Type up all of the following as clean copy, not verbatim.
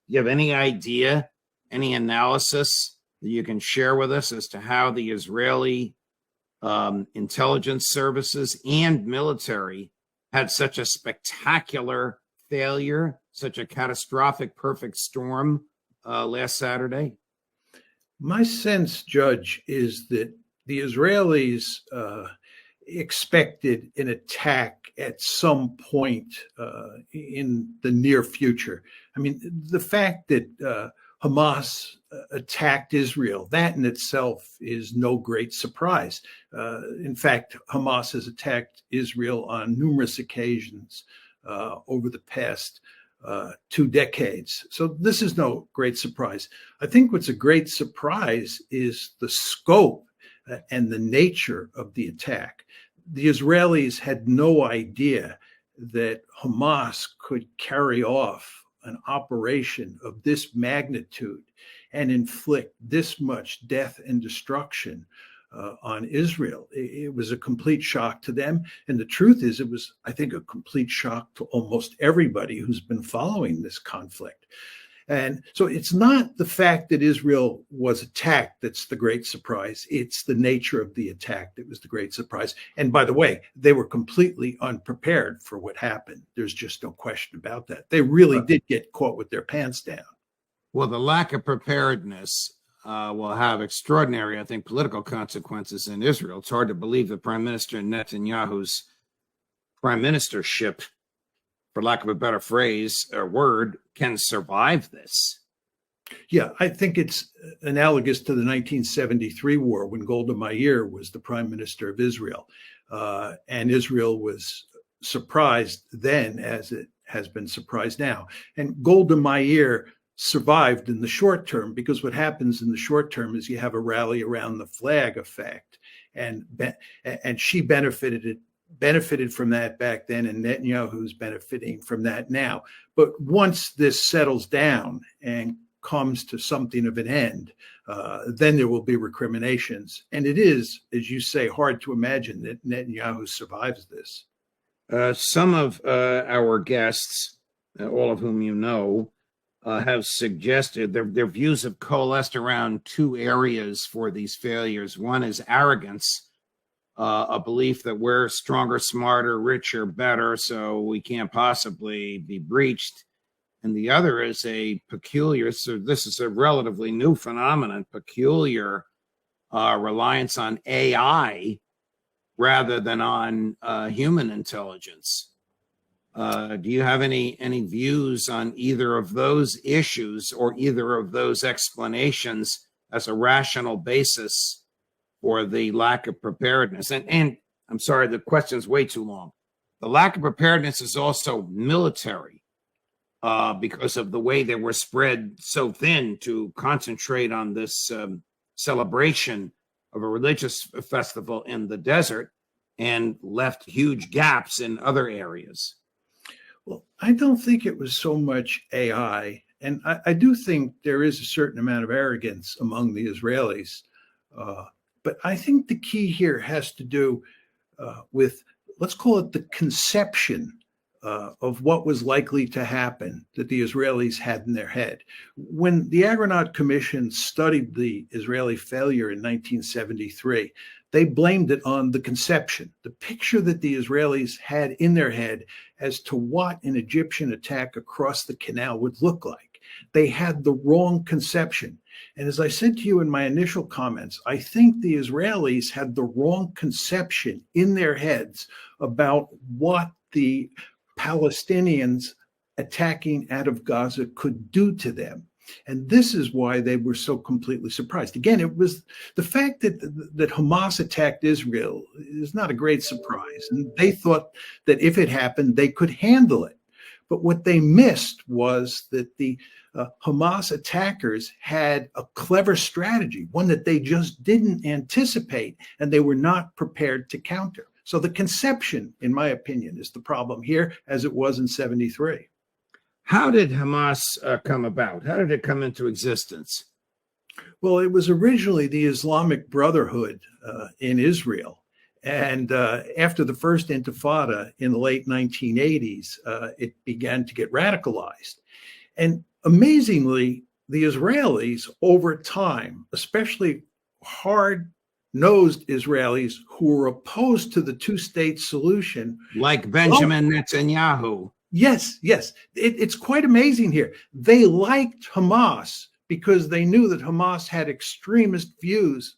you have any idea, any analysis that you can share with us as to how the Israeli intelligence services and military had such a spectacular failure, such a catastrophic perfect storm last Saturday? My sense, Judge, is that the Israelis expected an attack at some point in the near future. I mean, the fact that Hamas attacked Israel, that in itself is no great surprise. In fact, Hamas has attacked Israel on numerous occasions over the past 2 decades. So this is no great surprise. I think what's a great surprise is the scope and the nature of the attack. The Israelis had no idea that Hamas could carry off an operation of this magnitude and inflict this much death and destruction on Israel. It was a complete shock to them. And the truth is, it was, I think, a complete shock to almost everybody who's been following this conflict. And so it's not the fact that Israel was attacked that's the great surprise. It's the nature of the attack that was the great surprise. And by the way, they were completely unprepared for what happened. There's just no question about that. They really did get caught with their pants down. Well, the lack of preparedness will have extraordinary, I think, political consequences in Israel. It's hard to believe that Prime Minister Netanyahu's prime ministership, for lack of a better phrase or word, can survive this. Yeah, I think it's analogous to the 1973 war when Golda Meir was the prime minister of Israel. And Israel was surprised then, as it has been surprised now. And Golda Meir survived in the short term, because what happens in the short term is you have a rally around the flag effect. And she benefited from that back then, and Netanyahu's benefiting from that now. But once this settles down and comes to something of an end, then there will be recriminations. And it is, as you say, hard to imagine that Netanyahu survives this. Some of our guests, all of whom you know, have suggested their views have coalesced around 2 areas for these failures. One is arrogance, a belief that we're stronger, smarter, richer, better, so we can't possibly be breached. And the other is a peculiar, so this is a relatively new phenomenon, peculiar reliance on AI rather than on human intelligence. Do you have any views on either of those issues or either of those explanations as a rational basis for the lack of preparedness? And I'm sorry, the question's way too long. The lack of preparedness is also military because of the way they were spread so thin to concentrate on this celebration of a religious festival in the desert and left huge gaps in other areas. Well, I don't think it was so much AI. And I do think there is a certain amount of arrogance among the Israelis. But I think the key here has to do with, let's call it the conception of what was likely to happen that the Israelis had in their head. When the Agronaut Commission studied the Israeli failure in 1973, they blamed it on the conception, the picture that the Israelis had in their head as to what an Egyptian attack across the canal would look like. They had the wrong conception. And as I said to you in my initial comments, I think the Israelis had the wrong conception in their heads about what the Palestinians attacking out of Gaza could do to them. And this is why they were so completely surprised. Again, it was the fact that Hamas attacked Israel is not a great surprise. And they thought that if it happened, they could handle it. But what they missed was that the Hamas attackers had a clever strategy, one that they just didn't anticipate, and they were not prepared to counter. So the conception, in my opinion, is the problem here, as it was in 73. How did Hamas come about? How did it come into existence? Well, it was originally the Islamic Brotherhood in Israel. And after the first Intifada in the late 1980s, it began to get radicalized. And Amazingly, the Israelis over time, especially hard-nosed Israelis who were opposed to the two-state solution. Like Benjamin Netanyahu. Yes. It's quite amazing here. They liked Hamas because they knew that Hamas had extremist views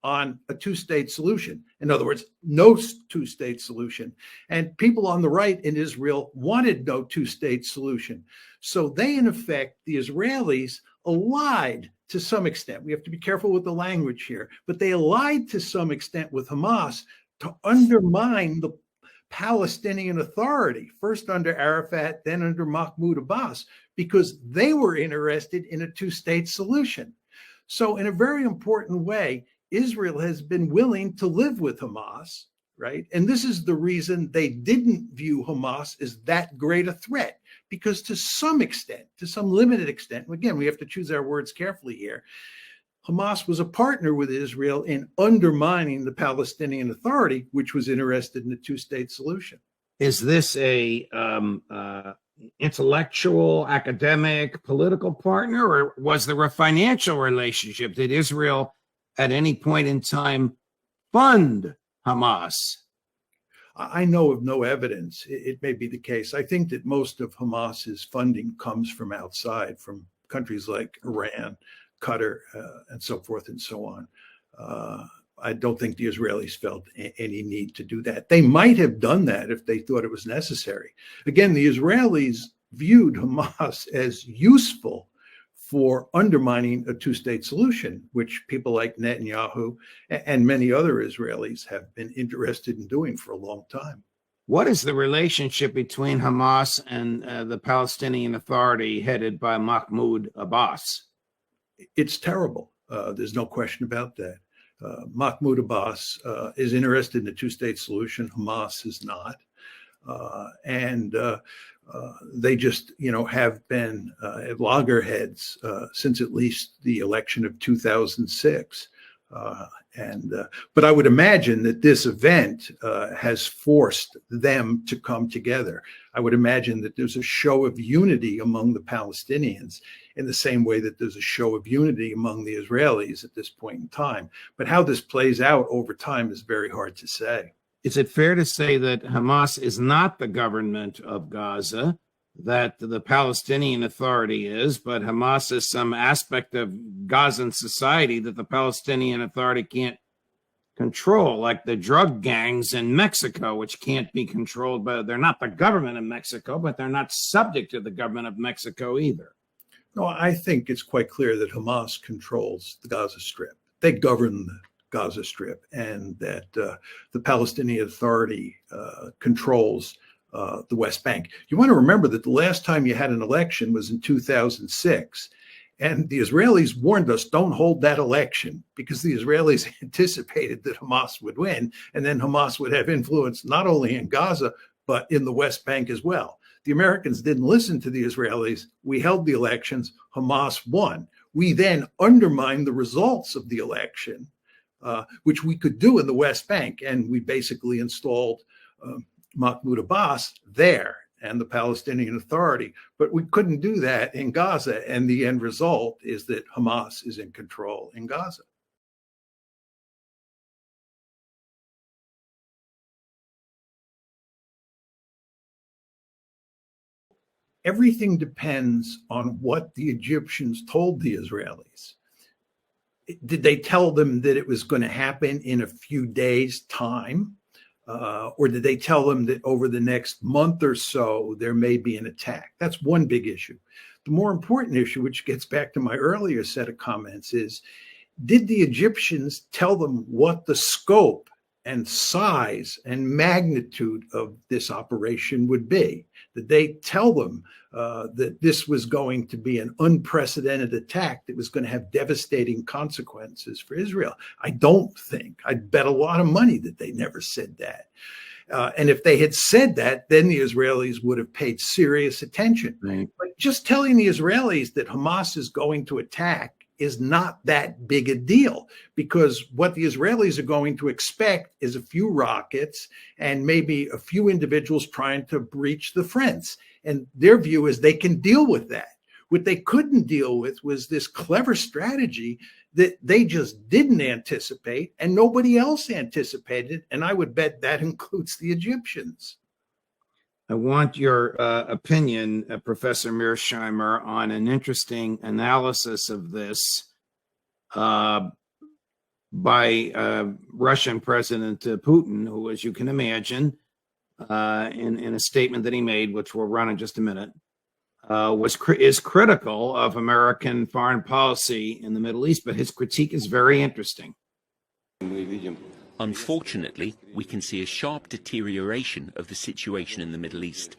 on a two-state solution. In other words, no two-state solution. And people on the right in Israel wanted no two-state solution. So they, in effect, the Israelis, allied to some extent. We have to be careful with the language here, but they allied to some extent with Hamas to undermine the Palestinian Authority, first under Arafat, then under Mahmoud Abbas, because they were interested in a two-state solution. So in a very important way, Israel has been willing to live with Hamas, right? And this is the reason they didn't view Hamas as that great a threat, because to some extent, to some limited extent, again, we have to choose our words carefully here, Hamas was a partner with Israel in undermining the Palestinian Authority, which was interested in a two-state solution. Is this a intellectual, academic, political partner, or was there a financial relationship? Did Israel at any point in time fund Hamas? I know of no evidence. It may be the case. I think that most of Hamas's funding comes from outside, from countries like Iran, Qatar, and so forth and so on. I don't think the Israelis felt any need to do that. They might have done that if they thought it was necessary. Again, the Israelis viewed Hamas as useful for undermining a two-state solution, which people like Netanyahu and many other Israelis have been interested in doing for a long time. What is the relationship between Hamas and the Palestinian Authority headed by Mahmoud Abbas? It's terrible. There's no question about that. Mahmoud Abbas is interested in a two-state solution. Hamas is not. They just, have been at loggerheads since at least the election of 2006. But I would imagine that this event has forced them to come together. I would imagine that there's a show of unity among the Palestinians in the same way that there's a show of unity among the Israelis at this point in time. But how this plays out over time is very hard to say. Is it fair to say that Hamas is not the government of Gaza, that the Palestinian Authority is, but Hamas is some aspect of Gazan society that the Palestinian Authority can't control, like the drug gangs in Mexico, which can't be controlled by, they're not the government of Mexico, but they're not subject to the government of Mexico either? No, I think it's quite clear that Hamas controls the Gaza Strip. They govern the Gaza Strip, and that the Palestinian Authority controls the West Bank. You want to remember that the last time you had an election was in 2006, and the Israelis warned us, don't hold that election, because the Israelis anticipated that Hamas would win, and then Hamas would have influence not only in Gaza, but in the West Bank as well. The Americans didn't listen to the Israelis. We held the elections. Hamas won. We then undermined the results of the election, which we could do in the West Bank, and we basically installed Mahmoud Abbas there and the Palestinian Authority. But we couldn't do that in Gaza, and the end result is that Hamas is in control in Gaza. Everything depends on what the Egyptians told the Israelis. Did they tell them that it was going to happen in a few days' time? Or did they tell them that over the next month or so, there may be an attack? That's one big issue. The more important issue, which gets back to my earlier set of comments, is did the Egyptians tell them what the scope and size and magnitude of this operation would be? Did they tell them that this was going to be an unprecedented attack that was going to have devastating consequences for Israel? I don't think. I'd bet a lot of money that they never said that. And if they had said that, then the Israelis would have paid serious attention. Right. But just telling the Israelis that Hamas is going to attack is not that big a deal, because what the Israelis are going to expect is a few rockets and maybe a few individuals trying to breach the fence. And their view is they can deal with that. What they couldn't deal with was this clever strategy that they just didn't anticipate and nobody else anticipated. And I would bet that includes the Egyptians. I want your opinion, Professor Mersheimer, on an interesting analysis of this by Russian President Putin, who, as you can imagine, in a statement that he made, which we'll run in just a minute, is critical of American foreign policy in the Middle East, but his critique is very interesting. Unfortunately, we can see a sharp deterioration of the situation in the Middle East.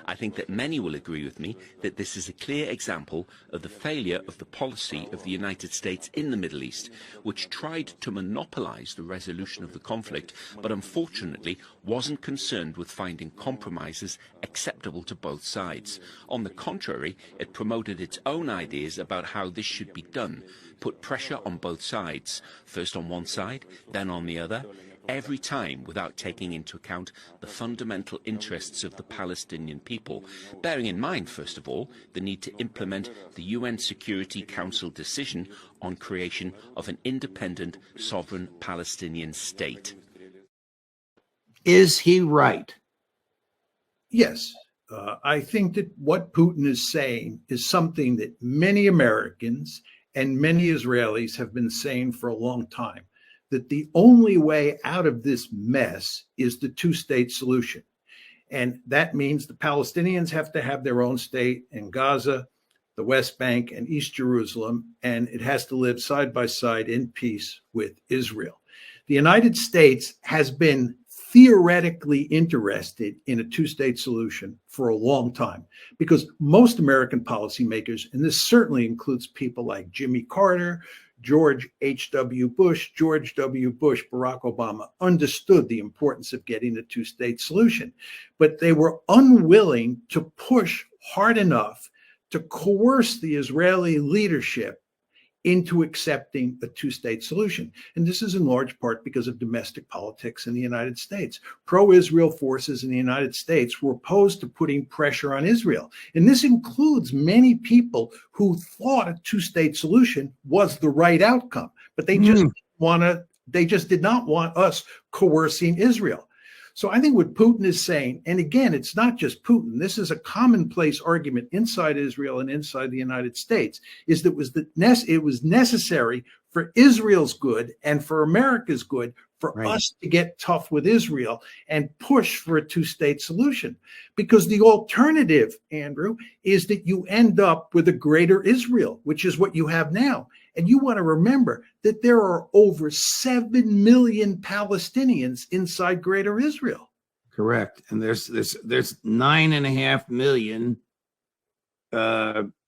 I think that many will agree with me that this is a clear example of the failure of the policy of the United States in the Middle East, which tried to monopolize the resolution of the conflict, but unfortunately wasn't concerned with finding compromises acceptable to both sides. On the contrary, it promoted its own ideas about how this should be done, put pressure on both sides, first on one side, then on the other, every time without taking into account the fundamental interests of the Palestinian people, bearing in mind, first of all, the need to implement the UN Security Council decision on creation of an independent, sovereign Palestinian state. Is he right? Yes. I think that what Putin is saying is something that many Americans and many Israelis have been saying for a long time, that the only way out of this mess is the two-state solution. And that means the Palestinians have to have their own state in Gaza, the West Bank, and East Jerusalem, and it has to live side by side in peace with Israel. The United States has been theoretically interested in a two-state solution for a long time, because most American policymakers, and this certainly includes people like Jimmy Carter, George H.W. Bush, George W. Bush, Barack Obama, understood the importance of getting a two-state solution, but they were unwilling to push hard enough to coerce the Israeli leadership into accepting a two-state solution. And this is in large part because of domestic politics in the United States. Pro-Israel forces in the United States were opposed to putting pressure on Israel. And this includes many people who thought a two-state solution was the right outcome, but they just did not want us coercing Israel. So I think what Putin is saying, and again, it's not just Putin, this is a commonplace argument inside Israel and inside the United States, is that it was necessary for Israel's good and for America's good for us to get tough with Israel and push for a two-state solution. Because the alternative, Andrew, is that you end up with a greater Israel, which is what you have now. And you want to remember that there are over 7 million Palestinians inside Greater Israel. Correct. And there's 9.5 million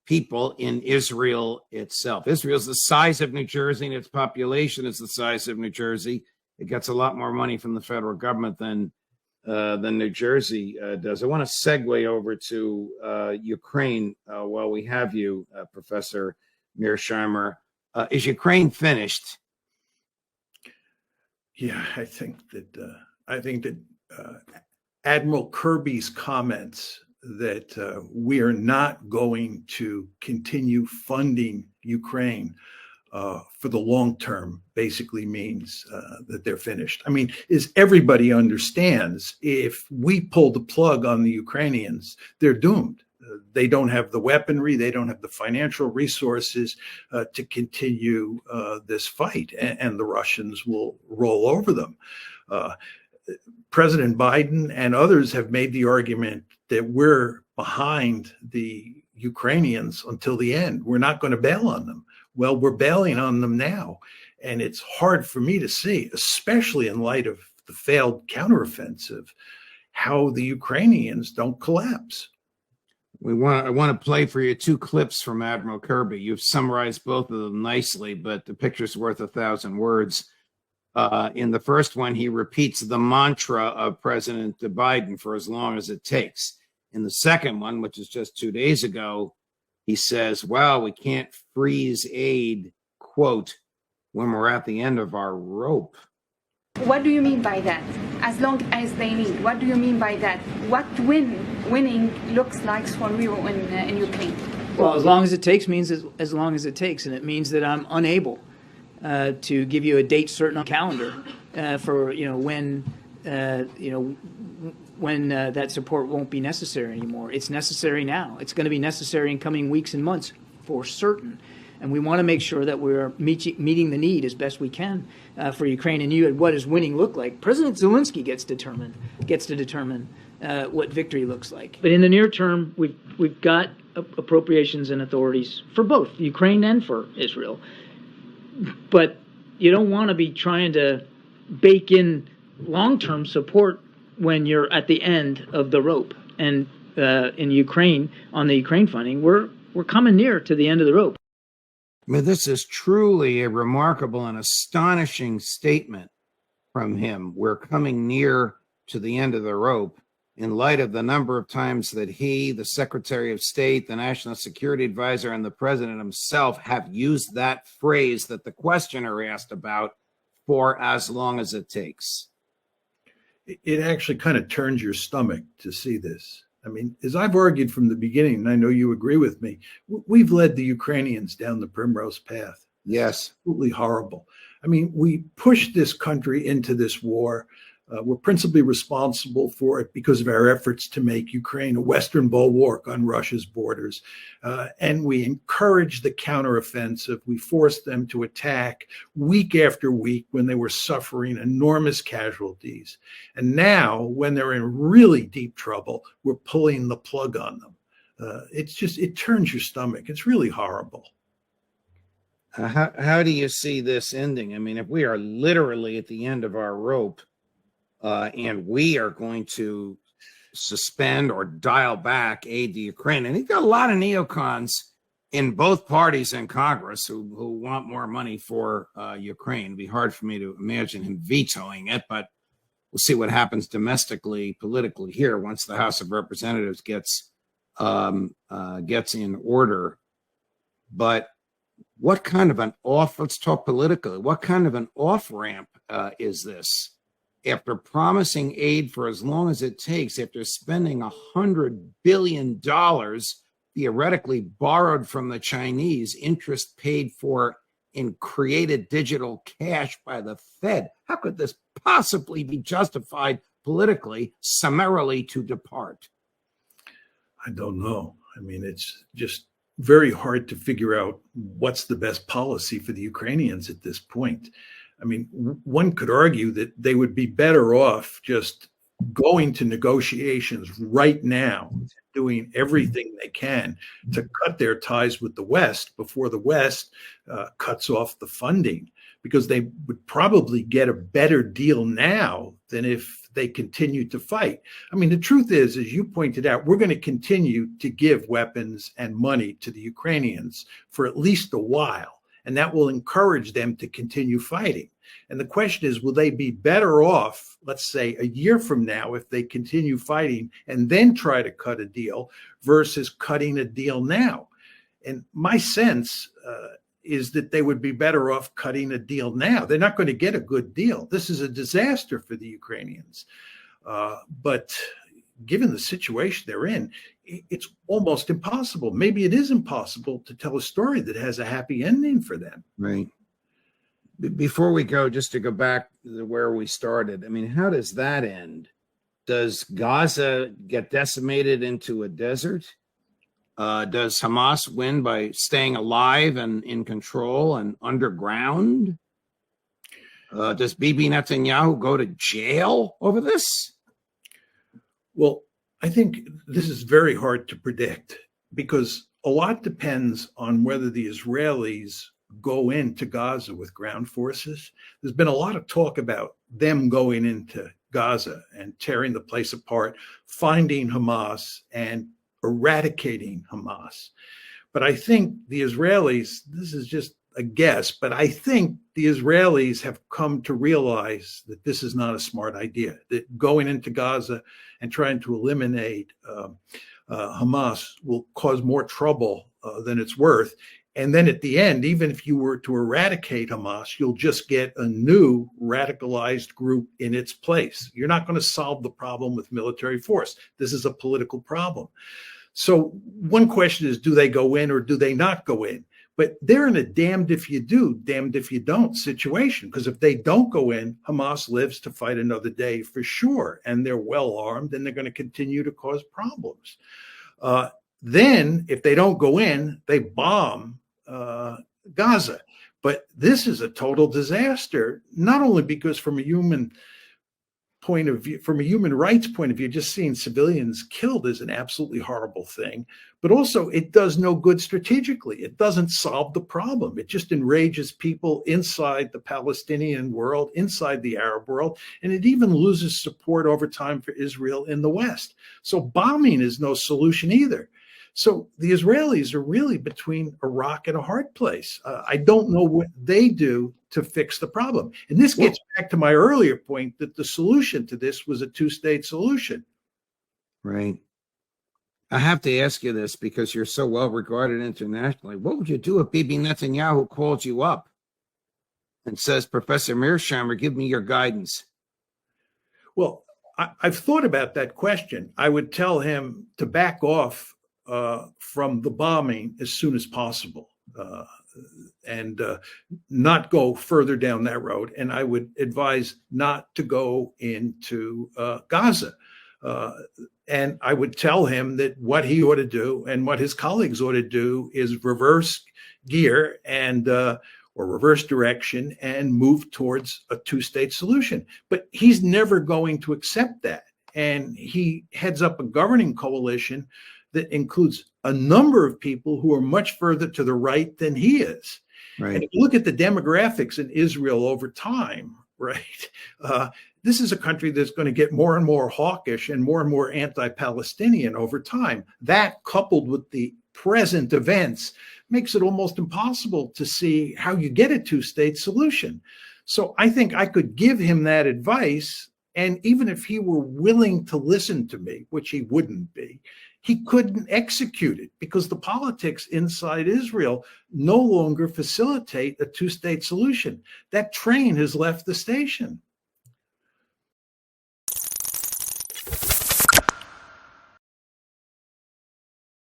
people in Israel itself. Israel's the size of New Jersey, and its population is the size of New Jersey. It gets a lot more money from the federal government than New Jersey does. I want to segue over to Ukraine while we have you, Professor Mersheimer. Is Ukraine finished? Yeah, I think that Admiral Kirby's comments that we are not going to continue funding Ukraine for the long term basically means that they're finished. I mean, as everybody understands, if we pull the plug on the Ukrainians, they're doomed. They don't have the weaponry, they don't have the financial resources to continue this fight, and the Russians will roll over them. President Biden and others have made the argument that we're behind the Ukrainians until the end. We're not going to bail on them. Well, we're bailing on them now. And it's hard for me to see, especially in light of the failed counteroffensive, how the Ukrainians don't collapse. I want to play for you 2 clips from Admiral Kirby. You've summarized both of them nicely, but the picture's worth 1,000 words. In the first one, he repeats the mantra of President Biden for as long as it takes. In the second one, which is just 2 days ago, he says, well, we can't freeze aid, quote, when we're at the end of our rope. What do you mean by that? As long as they need. What do you mean by that? What winning looks like for you in Ukraine? Well, as long as it takes means as long as it takes, and it means that I'm unable to give you a date certain on calendar for when that support won't be necessary anymore. It's necessary now. It's going to be necessary in coming weeks and months for certain. And we want to make sure that we're meeting the need as best we can for Ukraine. And what does winning look like? President Zelensky gets to determine what victory looks like. But in the near term, we've got appropriations and authorities for both Ukraine and for Israel. But you don't want to be trying to bake in long-term support when you're at the end of the rope. And in Ukraine, on the Ukraine funding, we're coming near to the end of the rope. I mean, this is truly a remarkable and astonishing statement from him. We're coming near to the end of the rope in light of the number of times that he, the Secretary of State, the National Security Advisor, and the President himself have used that phrase that the questioner asked about, for as long as it takes. It actually kind of turns your stomach to see this. I mean, as I've argued from the beginning, and I know you agree with me, we've led the Ukrainians down the primrose path. Yes. Absolutely horrible. I mean, we pushed this country into this war. We're principally responsible for it because of our efforts to make Ukraine a Western bulwark on Russia's borders. And we encouraged the counteroffensive. We forced them to attack week after week when they were suffering enormous casualties. And now, when they're in really deep trouble, we're pulling the plug on them. It turns your stomach. It's really horrible. How do you see this ending? I mean, if we are literally at the end of our rope, and we are going to suspend or dial back aid to Ukraine. And you've got a lot of neocons in both parties in Congress who want more money for Ukraine. It'd be hard for me to imagine him vetoing it, but we'll see what happens domestically, politically here once the House of Representatives gets in order. But what kind of an let's talk politically, what kind of an off-ramp is this? After promising aid for as long as it takes, after spending $100 billion theoretically borrowed from the Chinese, interest paid for in created digital cash by the Fed, how could this possibly be justified politically, summarily to depart? I don't know. I mean, it's just very hard to figure out what's the best policy for the Ukrainians at this point. I mean, one could argue that they would be better off just going to negotiations right now, doing everything they can to cut their ties with the West before the West cuts off the funding, because they would probably get a better deal now than if they continue to fight. I mean, the truth is, as you pointed out, we're going to continue to give weapons and money to the Ukrainians for at least a while. And that will encourage them to continue fighting. And the question is, will they be better off, let's say, a year from now if they continue fighting and then try to cut a deal versus cutting a deal now? And my sense is that they would be better off cutting a deal now. They're not going to get a good deal. This is a disaster for the Ukrainians. But given the situation they're in, it's almost impossible. Maybe it is impossible to tell a story that has a happy ending for them. Right. Before we go, just to go back to where we started, I mean, how does that end? Does Gaza get decimated into a desert? Does Hamas win by staying alive and in control and underground? Does Bibi Netanyahu go to jail over this? Well, I think this is very hard to predict because a lot depends on whether the Israelis go into Gaza with ground forces. There's been a lot of talk about them going into Gaza and tearing the place apart, finding Hamas and eradicating Hamas. But I think the Israelis, this is just a guess, but I think the Israelis have come to realize that this is not a smart idea, that going into Gaza and trying to eliminate Hamas will cause more trouble than it's worth. And then at the end, even if you were to eradicate Hamas, you'll just get a new radicalized group in its place. You're not going to solve the problem with military force. This is a political problem. So one question is, do they go in or do they not go in? But they're in a damned if you do, damned if you don't situation, because if they don't go in, Hamas lives to fight another day for sure. And they're well armed and they're going to continue to cause problems. Then if they don't go in, they bomb Gaza. But this is a total disaster, not only because from a human point of view, from a human rights point of view, just seeing civilians killed is an absolutely horrible thing, but also it does no good strategically. It doesn't solve the problem. It just enrages people inside the Palestinian world, inside the Arab world, and it even loses support over time for Israel in the West. So bombing is no solution either. So the Israelis are really between a rock and a hard place. I don't know what they do to fix the problem. And this gets back to my earlier point that the solution to this was a two-state solution. Right. I have to ask you this because you're so well regarded internationally. What would you do if Bibi Netanyahu called you up and says, Professor Mersheimer, give me your guidance? Well, I've thought about that question. I would tell him to back off from the bombing as soon as possible and not go further down that road. And I would advise not to go into Gaza. And I would tell him that what he ought to do and what his colleagues ought to do is reverse gear and or reverse direction and move towards a two-state solution. But he's never going to accept that. And he heads up a governing coalition that includes a number of people who are much further to the right than he is. Right. And if you look at the demographics in Israel over time, right, this is a country that's going to get more and more hawkish and more anti-Palestinian over time. That, coupled with the present events, makes it almost impossible to see how you get a two-state solution. So I think I could give him that advice, and even if he were willing to listen to me, which he wouldn't be, he couldn't execute it because the politics inside Israel no longer facilitate a two-state solution. That train has left the station.